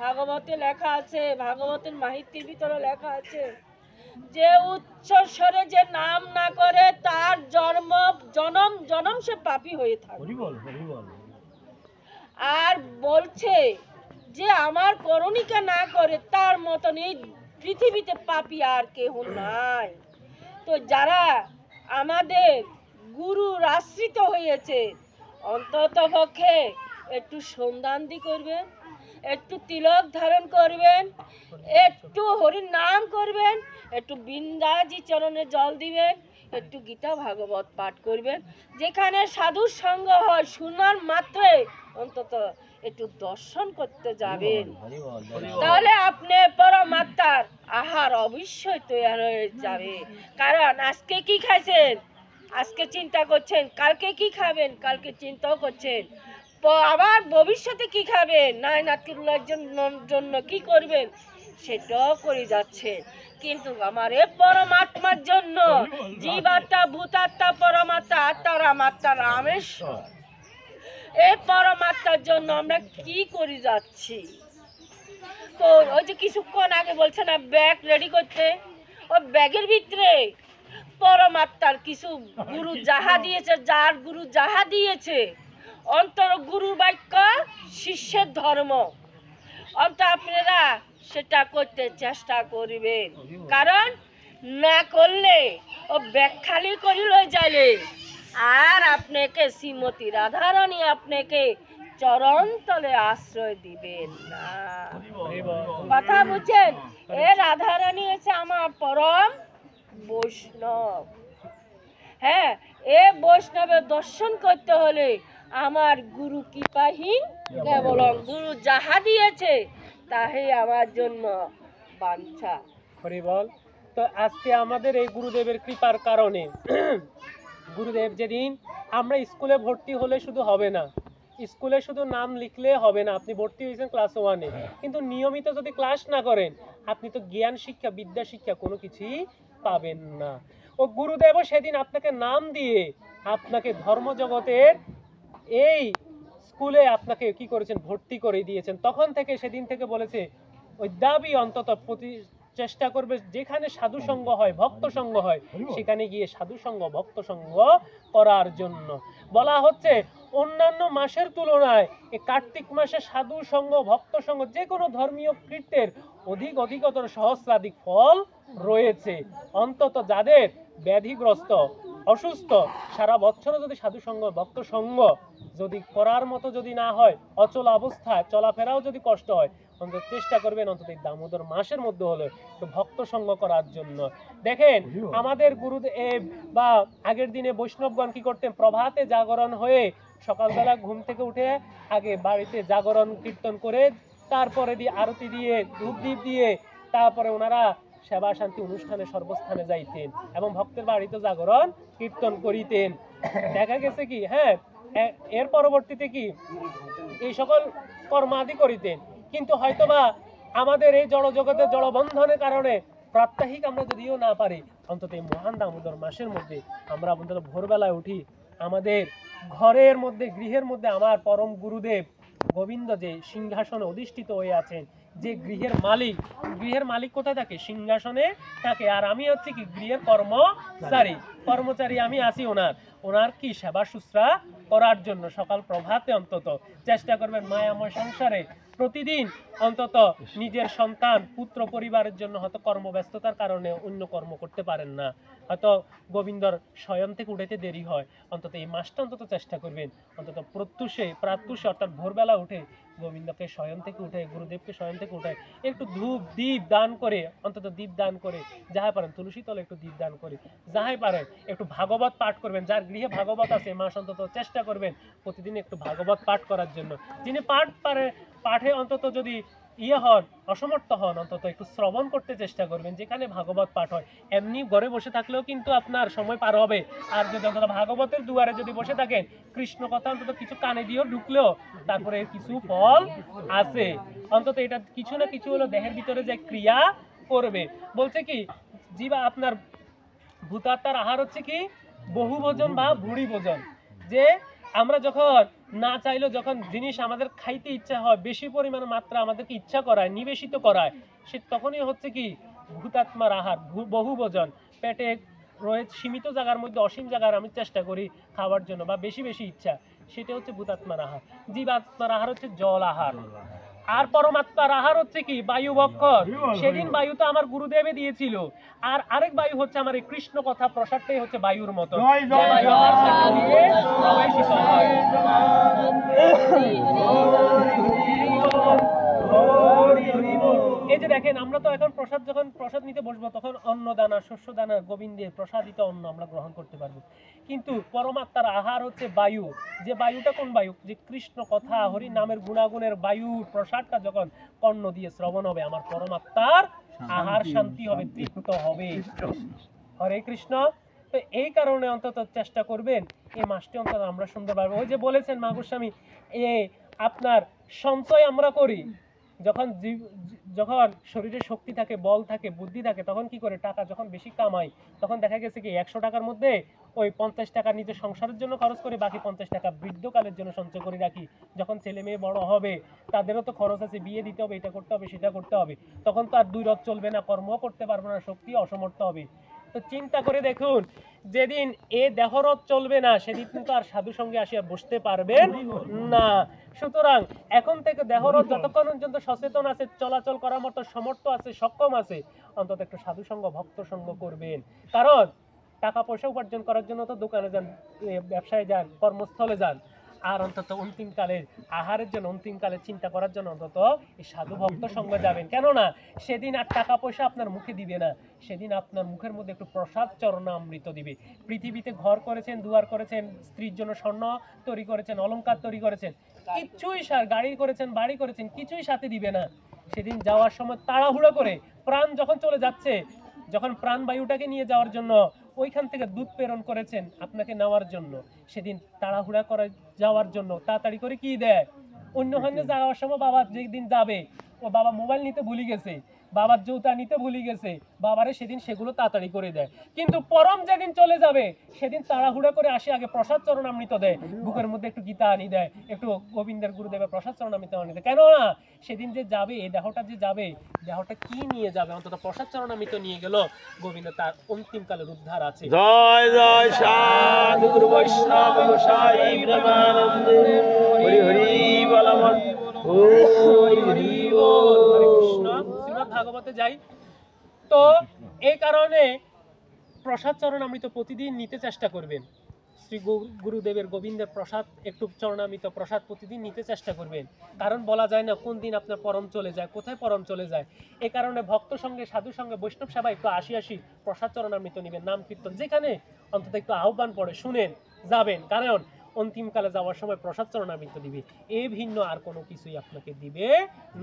ভাগবতে লেখা আছে, ভাগবতের মাহিত্যের ভিতরে লেখা আছে, যে উচ্চ স্বরে যে নাম না করে তার জনম জনম সে পাপী হয়ে থাকে। আর বলছে যে আমার করণিকা না করে তার মতন এই পৃথিবীতে পাপী আর কেহ নাই। তো যারা আমাদের গুরুর আশ্রিত হয়েছে, অন্তত পক্ষে একটু সন্ধান্তি করবেন, একটু তিলক ধারণ করবেন, একটু হরির নাম করবেন, একটু বৃন্দাজি চরণে জল দিবেন, একটু গীতা ভাগবত পাঠ করবেন। যেখানে সাধুর সঙ্গ হয় শোনার মাত্রে অন্তত একটু দর্শন করতে যাবেন, তাহলে আপনি পরমাত্মার আহার অবশ্যই তৈরি হয়ে যাবে। কারণ আজকে কি খাইছেন, আজকে চিন্তা করছেন, কালকে কি খাবেন, কালকে চিন্তাও করছেন, আবার ভবিষ্যতে কি খাবেন, নায়নাতুল্লাহর জন্য কি করবেন সেটাও করে যাচ্ছেন। কিন্তু আমার এ পরমাত্মার জন্য, জীবাত্মা ভূতাত্মা পরমাত্মা আত্মা রামেশ্বর, এই পরমাত্মার জন্য আমরা কি করে যাচ্ছি? তো ওই যে কিছুক্ষণ আগে বলছে না ব্যাগ রেডি করতে, ওই ব্যাগের ভিতরে পরমাত্মার কিছু গুরু যাহা দিয়েছে, যার গুরু যাহা দিয়েছে, অন্তর গুরুর বাক্য শিষ্যের ধর্ম, অন্ত আপনারা সেটা করতে চেষ্টা করবেন। কারণ না করলে ও ব্যাগ খালি করি লই যাইলে আর আপনাকে শ্রীমতী রাধারানী আপনাকে চরণ তলে আশ্রয় দিবেন না। কথা বুঝছেন? এ রাধারানী হচ্ছে আমার পরম বৈষ্ণব। হ্যাঁ, এ বৈষ্ণবের দর্শন করতে হলে আমার গুরু কৃপাহীন কেবল, গুরু যাহা দিয়েছে তাহাই আমার জন্য বাঞ্ছা। হরি বল। তো আজকে আমাদের এই গুরুদেবের কৃপার কারণে গুরুদেব যেদিন, আমরা স্কুলে ভর্তি হলে শুধু হবে না, স্কুলে শুধু নাম লিখলে হবে না, আপনি ভর্তি হয়েছেন ক্লাস 1-এ, কিন্তু নিয়মিত যদি ক্লাস না করেন আপনি তো জ্ঞান শিক্ষা, বিদ্যা শিক্ষা কোনো কিছুই পাবেন না। ও গুরুদেবও সেদিন আপনাকে নাম দিয়ে আপনাকে ধর্মজগতের এই স্কুলে আপনাকে কি করেছেন, ভর্তি করে দিয়েছেন। তখন থেকে সেদিন থেকে বলেছে ওই দাবি অন্তত চেষ্টা করবে যেখানে সাধু সঙ্গ হয়, ভক্ত সঙ্গ হয়, সেখানে গিয়ে সাধু সঙ্গ, ভক্ত সঙ্গ করার জন্য বলা হচ্ছে। অন্যান্য মাসের তুলনায় এই কার্তিক মাসে সাধু সঙ্গ, ভক্ত সঙ্গ, যে কোনো ধর্মীয় কৃত্যের অধিকতর সহস্রাধিক ফল রয়েছে। অন্তত যাদের ব্যাধিগ্রস্ত, অসুস্থ, সারা বছরও যদি সাধু সঙ্গ, ভক্ত সঙ্গ যদি করার মতো যদি না হয়, অচল অবস্থায় চলাফেরাও যদি কষ্ট হয়, অন্তত চেষ্টা করবেন অন্তত এই দামোদর মাসের মধ্যে হলে একটু ভক্ত সঙ্গ করার জন্য। দেখেন আমাদের গুরুদেব বা আগের দিনে বৈষ্ণবগণ কি করতেন, প্রভাতে জাগরণ হয়ে সকালবেলা ঘুম থেকে উঠে আগে বাড়িতে জাগরণ কীর্তন করে, তারপরে দিয়ে আরতি দিয়ে, ধূপ দ্বীপ দিয়ে, তারপরে ওনারা সেবা শান্তি অনুষ্ঠানে সর্বস্থানে যাইতেন এবং ভক্তের বাড়িতে জাগরণ কীর্তন করিতেন। দেখা গেছে কি, হ্যাঁ, এর পরবর্তীতে কি এই সকল কর্মাদি করিতেন। কিন্তু হয়তোবা আমাদের এই জড়জগতের জড়বন্ধনের কারণে প্রাত্যহিক আমরা যদিও না পারি, অন্তত এই মহান দামোদর মাসের মধ্যে আমরা অন্তত ভোরবেলায় উঠি, আমাদের ঘরের মধ্যে, গৃহের মধ্যে আমার পরম গুরুদেব গোবিন্দ যে সিংহাসনে অধিষ্ঠিত হয়ে আছেন, যে গৃহের মালিক কোথায় থাকে? সিংহাসনে থাকে। আর আমি হচ্ছে কি গৃহের কর্মচারী আমি আছি ওনার কি সেবা শুশ্রূষা করার জন্য সকাল প্রভাতে অন্তত চেষ্টা করবেন। মায়াময় সংসারে প্রতিদিন অন্তত নিজের সন্তান, পুত্র, পরিবারের জন্য হয়তো কর্মব্যস্ততার কারণে অন্য কর্ম করতে পারেন না, হয়তো গোবিন্দর শয়ন থেকে উঠেতে দেরি হয়, অন্তত এই মাসটা অন্তত চেষ্টা করবেন অন্তত প্রাত্যুষে অর্থাৎ ভোরবেলা উঠে গোবিন্দকে শয়ন থেকে উঠে, গুরুদেবকে শয়ন থেকে উঠে একটু ধূপ দীপ দান করে, অন্তত দীপ দান করে, যাহাই পারেন তুলসী তলে একটু দীপ দান করে, যাহাই পারেন একটু ভাগবত পাঠ করবেন। যার গৃহে ভাগবত আছে মাস অন্তত চেষ্টা করবেন প্রতিদিন একটু ভাগবত পাঠ করার জন্য। যিনি পাঠে অন্তত যদি অসমর্থ হন, অন্তত একটু শ্রবণ করতে চেষ্টা করবেন যেখানে ভাগবত পাঠ হয়। এমনি ঘরে বসে থাকলেও কিন্তু আপনার সময় পার হবে। আর যদি অন্তত ভাগবতের দুয়ারে যদি বসে থাকেন, কৃষ্ণ কথা অন্তত কিছু কানে দিয়েও ঢুকলেও তারপরে কিছু ফল আছে। অন্তত এটা কিছু না কিছু হলো দেহের ভিতরে যে ক্রিয়া করবে। বলছে কি জীবা আপনার ভূতাত্মার আহার হচ্ছে কি বহু ভোজন বা ভুড়ি ভোজন। যে আমরা যখন না চাইলেও যখন জিনিস আমাদের খাইতে ইচ্ছা হয়, বেশি পরিমাণে মাত্রা আমাদেরকে ইচ্ছা করায়, নিবেশিত করায়, সে তখনই হচ্ছে কি ভূতাত্মার আহার, বহু ভোজন। পেটে রয়েছে সীমিত জায়গার মধ্যে অসীম জায়গার আমি চেষ্টা করি খাওয়ার জন্য বা বেশি ইচ্ছা, সেটা হচ্ছে ভূতাত্মার আহার। জীবাত্মার আহার হচ্ছে জল আহার। আর পরমাত্মার আহার হচ্ছে কি বায়ু ভক্ষণ। সেদিন বায়ু তো আমার গুরুদেবে দিয়েছিল, আর আরেক বায়ু হচ্ছে আমার এই কৃষ্ণ কথা প্রসাদটাই হচ্ছে বায়ুর মতো। এই যে দেখেন আমরা তো এখন যখন প্রসাদ নিতে বসবো তখন অন্ন দানা, শস্য দানা, গোবিন্দের প্রসাদিত অন্ন আমরা গ্রহণ করতে পারবো। কিন্তু পরমাত্মার আহার হচ্ছে বায়ু। যে বায়ুটা কোন বায়ু? যে কৃষ্ণ কথা, হরি নামের গুণাগুণের বায়ু প্রসাদটা যখন কর্ণ দিয়ে শ্রবণ হবে, আমার পরমাত্মার আহার শান্তি হবে, তৃপ্ত হবে। হরে কৃষ্ণ। তো এই কারণে অন্তত চেষ্টা করবেন এই মাসটি অন্তত আমরা শুনতে পারবো। ওই যে বলেছেন মা গোস্বামী, আপনার সঞ্চয় আমরা করি যখন শরীরে শক্তি থাকে, বল থাকে, বুদ্ধি থাকে, তখন কি করে টাকা যখন বেশি কামাই, তখন দেখা গেছে কি 100 টাকার মধ্যে ওই 50 টাকা নিজের সংসারের জন্য খরচ করি, বাকি 50 টাকা বৃদ্ধকালের জন্য সঞ্চয় করে রাখি। যখন ছেলে মেয়ে বড় হবে তাদেরও তো খরচ আছে, বিয়ে দিতে হবে, এটা করতে হবে, সেটা করতে হবে, তখন তো আর দুই রথ চলবে না, কর্মও করতে পারবো না, শক্তি অসমর্থ হবে। তো চিন্তা করে দেখুন, যেদিন এ দেহরথ চলবে না সেদিন কিন্তু আর সাধু সঙ্গে আসিয়া বসতে পারবেন না। সুতরাং এখন থেকে দেহরথ যতক্ষণ পর্যন্ত সচেতন আছে, চলাচল করার মতো সমর্থ আছে, সক্ষম আছে, অন্তত একটু সাধু সঙ্গ, ভক্ত সঙ্গ করবেন। কারণ টাকা পয়সা উপার্জন করার জন্য তো দোকানে যান, ব্যবসায় যান, কর্মস্থলে যান, আর অন্তত অন্তিমকালের আহারের জন্য, অন্তিমকালে চিন্তা করার জন্য অন্তত এই সাধু ভক্ত সঙ্গে যাবেন। কেননা সেদিন আর টাকা পয়সা আপনার মুখে দিবে না, সেদিন আপনার মুখের মধ্যে একটু প্রসাদ চরণামৃত দিবে। পৃথিবীতে ঘর করেছেন, দুয়ার করেছেন, স্ত্রীর জন্য স্বর্ণ তৈরি করেছেন, অলংকার তৈরি করেছেন, কিছুই গাড়ি করেছেন, বাড়ি করেছেন, কিছুই সাথে দিবে না। সেদিন যাওয়ার সময় তাড়াহুড়ো করে প্রাণ যখন চলে যাচ্ছে, যখন প্রাণ বায়ুটাকে নিয়ে যাওয়ার জন্য ওইখান থেকে দুধ প্রেরণ করেছেন আপনাকে নেওয়ার জন্য, সেদিন তাড়াহুড়া করে যাওয়ার জন্য তাড়াতাড়ি করে কি দেয়, অন্য হান্যে যাওয়ার সময় বাবা যেদিন যাবে, ও বাবা মোবাইল নিতে ভুলে গেছে, বাবার জুতা নিতে ভুলে গেছে, বাবারে সেদিন সেগুলো তাড়াতাড়ি করে দেয়। কিন্তু পরম যেদিন চলে যাবে সেদিন তাড়াহুড়া করে আসে, আগে প্রসাদ চরণামৃত দেয়, বুকের মধ্যে একটু গীতা আনি দেয়, একটু গোবিন্দের গুরুদেবের প্রসাদ চরণামৃত আনি দেয়। কেন না সেদিন যে যাবে, এই দেহটা যে যাবে, দেহটা কি নিয়ে যাবে? অন্তত প্রসাদ চরণামৃত নিয়ে গেল, গোবিন্দ তার অন্তিমকালের উদ্ধার আছে। জয় জয় সাধু গুরু বৈষ্ণব গোসাই প্রেমানন্দে হরি হরি বল মন হরি হরি বল। হরে কৃষ্ণ। শ্রীমদ্ ভাগবতে যাই তো এই কারণে প্রসাদ চরণামৃত প্রতিদিন নিতে চেষ্টা করবেন। শ্রী গুরুদেবের গোবিন্দের প্রসাদ, একটু চরণামৃত প্রসাদ প্রতিদিন নিতে চেষ্টা করবেন। কারণ বলা যায় না কোন দিন আপনার পরম চলে যায়, কোথায় পরম চলে যায়। এই কারণে ভক্ত সঙ্গে, সাধু সঙ্গে, বৈষ্ণব সেবা একটু আসি প্রসাদ চরণামৃত নেবেন, নাম কীর্তন যেখানে অন্তত একটু আহ্বান পড়ে শুনেন যাবেন। কারণ অন্তিমকালে যাওয়ার সময় প্রসাদ চরণামৃত দিবে, এ ভিন্ন আর কোনো কিছুই আপনাকে দিবে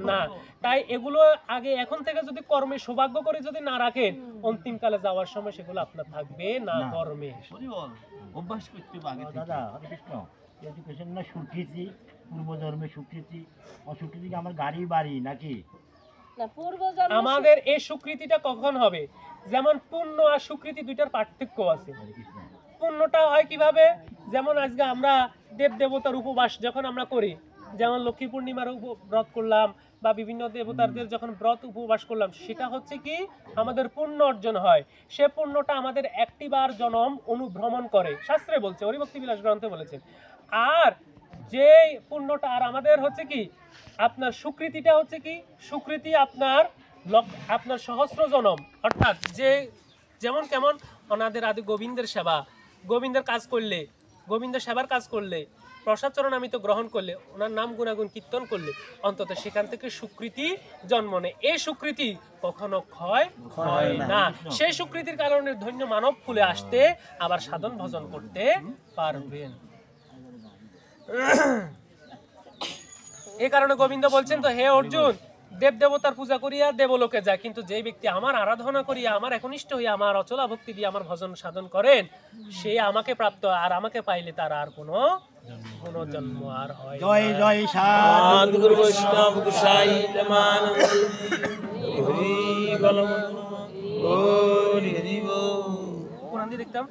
না। তাই এগুলো আগে এখন থেকে যদি কর্মে সৌভাগ্য করে যদি না রাখেন, অন্তিমকালে যাওয়ার সময় সেগুলো আপনার থাকবে না কর্মে। অভ্যাস করতে হবে। দাদা হরে কৃষ্ণ, এডুকেশন না স্বীকৃতি, পূর্বজন্মে স্বীকৃতি, অস্বীকৃতি কি আমার গাড়ি বাড়ি নাকি? না, পূর্বজন্ম আমাদের এই স্বীকৃতিটা কখন হবে? যেমন পুণ্য আর স্বীকৃতি দুইটার পার্থক্য আছে। পুণ্যটা হয় কিভাবে? যেমন আজকে আমরা দেব দেবতার উপবাস যখন আমরা করি, যেমন লক্ষ্মী পূর্ণিমার ব্রত করলাম বা বিভিন্ন দেবতাদের যখন ব্রত উপবাস করলাম, সেটা হচ্ছে কি আমাদের পুণ্য অর্জন হয়। সে পুণ্যটা আমাদের একটিবার জনম অনুভ্রমণ করে, শাস্ত্রে বলছে, হরিভক্তি বিলাস গ্রন্থে বলেছেন। আর যে পুণ্যটা আর আমাদের হচ্ছে কি আপনার স্বীকৃতিটা হচ্ছে কি, স্বীকৃতি আপনার সহস্র জনম, অর্থাৎ যে যেমন কেমন অনাদের আদি গোবিন্দের সেবা, গোবিন্দের কাজ করলে, গোবিন্দের সেবার কাজ করলে, প্রসাদ চরণামৃত গ্রহণ করলে, ওনার নাম গুণাগুণ কীর্তন করলে অন্তত সেখান থেকে স্বীকৃতি জন্ম নেয়। এই স্বীকৃতি কখনো ক্ষয় হয় না। সেই স্বীকৃতির কারণে ধন্য মানব কুলে আসতে আবার সাধন ভজন করতে পারবেন। এই কারণে গোবিন্দ বলছেন তো, হে অর্জুন, দেব দেবতার পূজা করিয়া দেবলোকে যায়, কিন্তু যে ব্যক্তি আমার আরাধনা করিয়া, আমার একনিষ্ঠ হইয়া, আমার অচলা ভক্তি দিয়ে আমার ভজন সাধন করেন, সে আমাকে প্রাপ্ত, আর আমাকে পাইলে তার আর কোনো জন্ম আর হয় না। জয় জয় সাধু গুরু বৈষ্ণব গোসাই প্রেমানন্দে হরি বল মন হরি হরি বল। কোরআন দিয়ে দেখতাম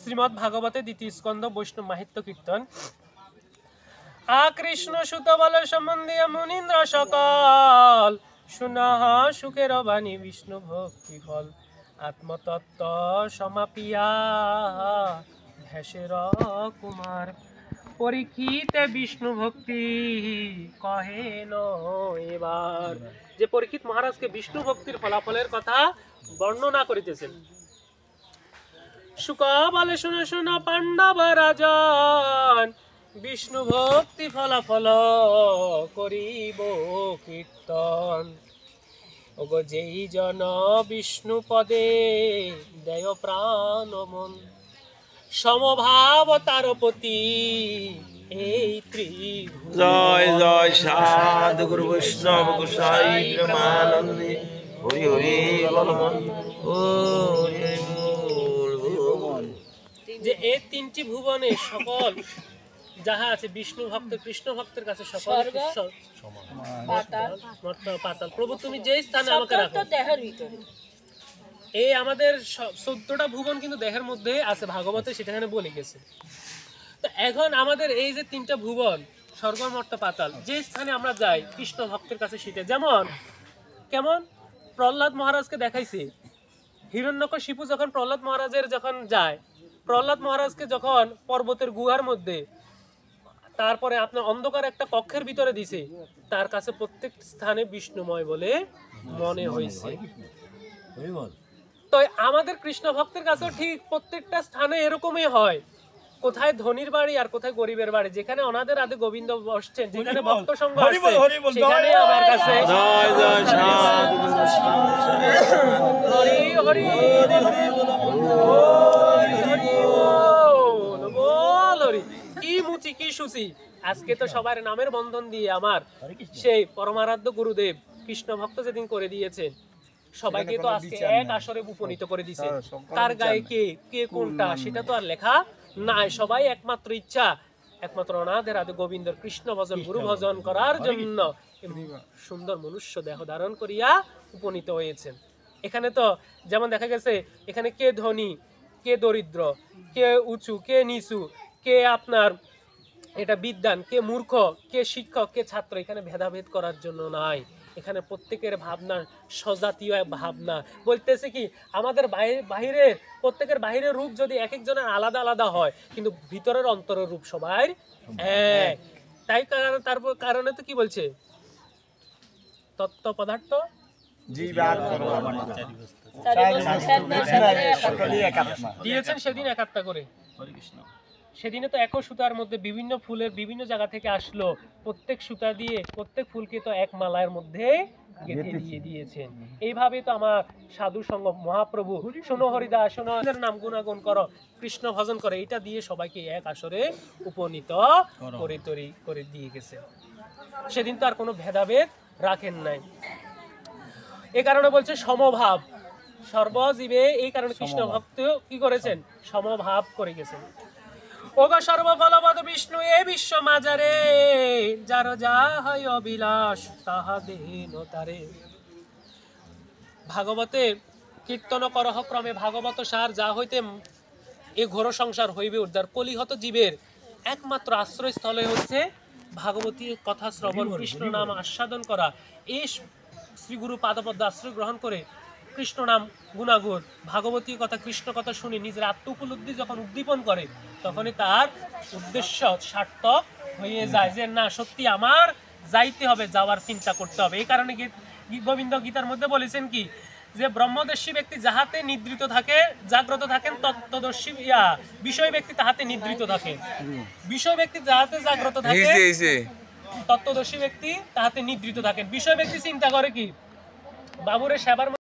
শ্রীমদ্ ভাগবতে দ্বিতীয় স্কন্ধ বৈষ্ণব মাহিত্য কীর্তন। কৃষ্ণ সুত বল সম্বন্ধীয় মুনীন্দ্র সকল, শুনহ সুখের বাণী বিষ্ণু ভক্তি ফল। আত্মতত্ত্ব সমাপিয়া ভেষের কুমার, পরীক্ষিতে বিষ্ণু ভক্তি কহেন এবার। যে পরীক্ষিত মহারাজকে বিষ্ণু ভক্তির ফলাফলের কথা বর্ণনা করিতেছেন। শুক বলে শুনে শুনো পাণ্ডব রাজন, বিষ্ণু ভক্তি ফলাফল করিব কীর্তন। ওগো যেই জন বিষ্ণু পদে দেয় প্রাণ মন, সমভাব তার প্রতি এই ত্রিভুবন। জয় জয় সাধু গুরু বৈষ্ণব গোসাই প্রেমানন্দে হরি হরি বল মন হরি হরি বল। যে এই তিনটি ভুবনে সকল যাহা আছে বিষ্ণু ভক্ত, কৃষ্ণ ভক্তের কাছে সকল পাতাল। প্রভু তুমি যে স্থানে আমাকে রাখো, দেহের ভিতরে। এই আমাদের 14টা ভুবন কিন্তু দেহের মধ্যে আছে, ভাগবতে সেখানে বলে গেছে। তো এখন আমাদের এই যে 3টা ভুবন, স্বর্গ মর্ত্য পাতাল, যে স্থানে আমরা যাই কৃষ্ণ ভক্তের কাছে সেটা যেমন কেমন প্রহ্লাদ মহারাজকে দেখাইছে। হিরণ্যকশিপু যখন প্রহ্লাদ মহারাজের যখন যায়, প্রহ্লাদ মহারাজকে যখন পর্বতের গুহার মধ্যে, তারপরে আপনার অন্ধকার একটা কক্ষের ভিতরে দিছে, তার কাছে প্রত্যেক স্থানে বিষ্ণুময় বলে মনে হয়েছে। তো আমাদের কৃষ্ণ ভক্তের কাছেও ঠিক প্রত্যেকটা স্থানে এরকমই হয়। কোথায় ধনীর বাড়ি আর কোথায় গরিবের বাড়ি, যেখানে ওনাদের আদে গোবিন্দ বসছেন, যেখানে ভক্ত সঙ্গ আছে, সেখানে আমার কাছে জয় জয় সাধু গুরু হরি হরি বল হরি। কি মুচি কি সুচি, আজকে তো সবার নামের বন্ধন দিয়ে আমার সেই পরমারাধ্য গুরুদেব কৃষ্ণ ভক্ত যেদিন করে দিয়েছেন, সবাইকে তো আজকে এক আসরে উপনীত করে দিছে। কার গায়ে কে কে কোনটা সেটা তো আর লেখা নাই, সবাই একমাত্র ইচ্ছা একমাত্র অনাথের আদি গোবিন্দর কৃষ্ণ ভজন গুরু ভজন করার জন্য সুন্দর মনুষ্য দেহ ধারণ করিয়া উপনীত হয়েছেন। এখানে তো যেমন দেখা গেছে এখানে কে ধনী কে দরিদ্র, কে উঁচু কে নিচু, কে আপনার এটা বিদ্বান, কে মূর্খ, কে শিক্ষক, কে ছাত্র, এখানে ভেদাভেদ করার জন্য নাই। এখানে প্রত্যেকের ভাবনা সজাতীয় এক ভাবনা। বলতেছে কি আমাদের বাহিরের প্রত্যেকের বাহিরের রূপ যদি এক একজনের আলাদা আলাদা হয়, কিন্তু ভিতরের অন্তরের রূপ সবাই এক। তাই তারপর কারণে তো কি বলছে, তত্ত্ব পদার্থ দিয়েছেন সেদিন একাত্তা করে। সেদিনে তো একই সুতার মধ্যে বিভিন্ন ফুলের বিভিন্ন জায়গা থেকে আসলো, প্রত্যেক সুতা দিয়ে প্রত্যেক ফুলকে তো এক মালার মধ্যে গেঁথে দিয়ে দিয়েছেন। এইভাবে তো আমার সাধু সঙ্গ মহাপ্রভু শোনো হরিদাস শোনো নাম গুণাগুণ করো কৃষ্ণ ভজন করে, এটা দিয়ে সবাইকে এক আসরে উপনীত করে দিয়ে গেছে। সেদিন তো আর কোনো ভেদাভেদ রাখেন নাই। এই কারণে বলছে সমভাব সর্বজীবে, এই কারণে কৃষ্ণ ভক্ত কি করেছেন, সমভাব করে গেছেন। ওগো সর্বফলবদ বিষ্ণু এ বিশ্ব মাজারে, যার যা হয় অবিলাস তাহা দেন তারে। ভাগবতে কীর্তন করহ ক্রমে ভাগবত সার, যা হইতে এ ঘোর সংসার হইবে উদ্ধার। কলিহত জীবের একমাত্র আশ্রয়স্থলে হচ্ছে ভাগবতী কথা শ্রবণ, কৃষ্ণ নাম আস্বাদন করা। এই শ্রীগুরু পাদপদ্ম আশ্রয় গ্রহণ করে কৃষ্ণ নাম গুণাগুণ ভাগবতী কথা কৃষ্ণ কথা শুনে নিজের আত্ম উপলব্ধি যখন উদ্দীপন করে, তখনই তার উদ্দেশ্য সার্থক হয়ে যায়, যে না সত্যি আমার যাইতে হবে, যাওয়ার চিন্তা করতে হবে। এই কারণে গোবিন্দ গীতার মধ্যে বলেছেন কি, যে ব্রহ্মদর্শী ব্যক্তি যাহাতে নিদ্রিত থাকে জাগ্রত থাকেন, তত্ত্বদর্শী বিষয় ব্যক্তি তাহাতে নিদ্রিত থাকে। বিষয় ব্যক্তি যাহাতে জাগ্রত থাকে, তত্ত্বদর্শী ব্যক্তি তাহাতে নিদ্রিত থাকেন। বিষয় ব্যক্তি চিন্তা করে কি, বাবুরে সেবার